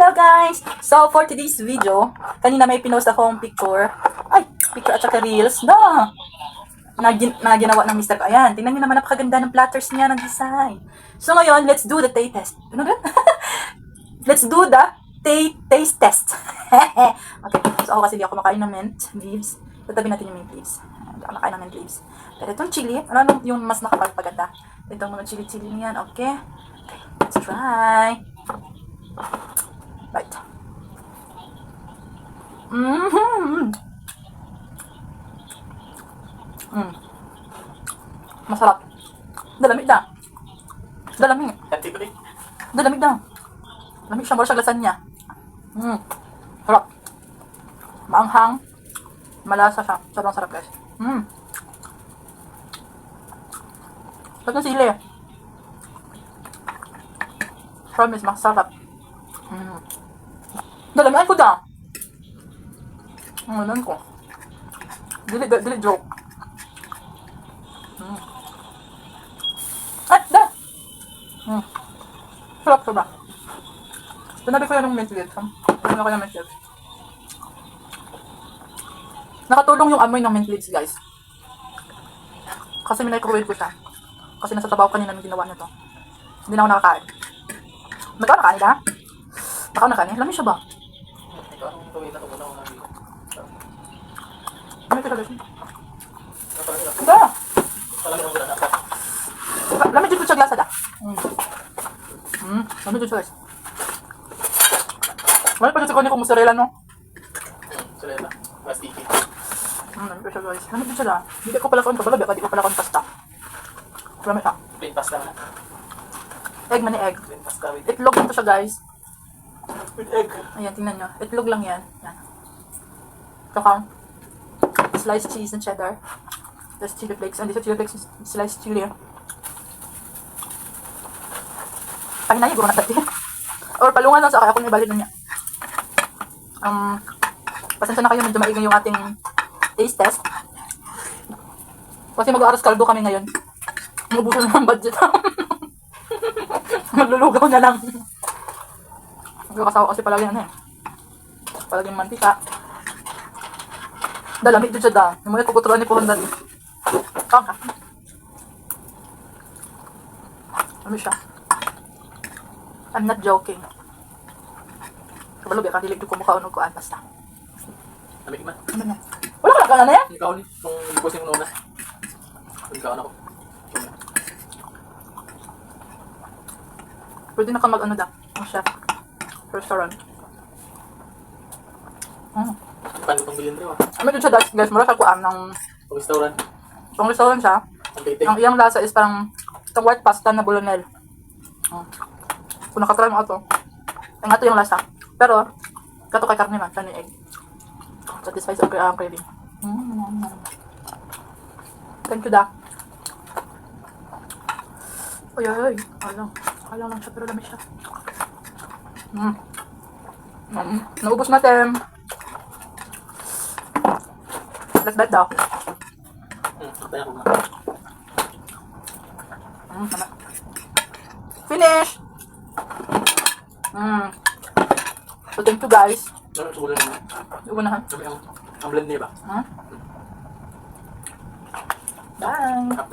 Hello guys! So for today's video, kanina may pinost akong picture. Ay, picture at saka reels na ginawa ng Mr. ko. Ayan, tingnan niyo naman, napakaganda ng platters niya ng design. So ngayon, let's do the taste test. Ano ba? Let's do the taste test. Okay, so ako kasi di ako kumakain ng mint leaves. Tatabi natin yung mint leaves. Hindi ako nakain ng mint leaves. Pero itong chili, ano yung mas nakapagpaganda? Itong mga chili-chili niyan, okay? Okay, let's try. Right. Masarap. Dalamig na. Dalamig. Dalamig na. Lamig siya, mura siya lasagna. Sarap. Maanghang. Malasa siya. Sobrang sarap guys. Sarap ng sili. Promise, masarap. Dalamihan ko da. Ano ko? Dili joke. Ay, da! Sarap ba? Tinabi ko yan ng mint leaves. Ano ko yung mint leaves? Nakatulong yung amoy ng mint leaves, guys. Kasi minicrowave ko siya. Kasi nasa tabaw kanina nung ginawa niya to. Hindi na ako nakakain. Nagkaw na kanin, ha? Nakaw na kanin? Lamig siya ba? Lamig siya, guys. Ito! Lamig dito siya glasa, da. Lamig dito siya, guys. Wala pa dito ko niya kung mozzarella, no? Mozzarella. Plastiki. Lamig siya, guys. Lamig dito siya, da. Hindi ko pala kaon kabalabi. Hindi ko pala kaon pasta. Lamig siya. Plain pasta na. Egg man egg. Plain pasta with Itlog lang to siya, guys. egg. Ayan, tingnan nyo. Itlog lang yan. Yan. Tsaka, sliced cheese and cheddar. Tapos chili flakes. Hindi sa chili flakes, sliced chili. Panginayin ko na dati. Or palungan lang sa kaya kung ibalik na niya. Pasensya na kayo, medyo maingay yung ating taste test. Kasi mag-aaras kaldo kami ngayon. Mabusan na ng budget. Maglulugaw na lang. Magkakasawa kasi palagi ano eh. Palaging mantika. Dalamig dito siya da. Yung mga kukuturuan ni Puhon dali. Kang ka. Ano siya? I'm not joking. Kabalo ba kadilig ko mukha unog ko basta. Lamig man. Ano na? Wala ka na yan? Ikaw ni. Kung lubos yung una. Ikaw na ko. Pwede na ka mag ano da. Ang chef. Restaurant. Paano itong bilhin rin Ano dito siya guys? Mura siya kuan ng restaurant. itong restaurant siya. Ang titig. Ang iyang lasa is parang itong white pasta na bolognese. Kung nakatry mo ito, ang ito yung lasa. Pero, kato kay karne man, karne egg. Satisfies ang craving. Thank you da. Ay. Alam lang siya pero lamig siya. Naubos natin. Let's bet daw. Kaya ko na. Tama. Finish! So thank you guys. Ano sa ulan naman? Unahan. Ang blend niya ba? Bye!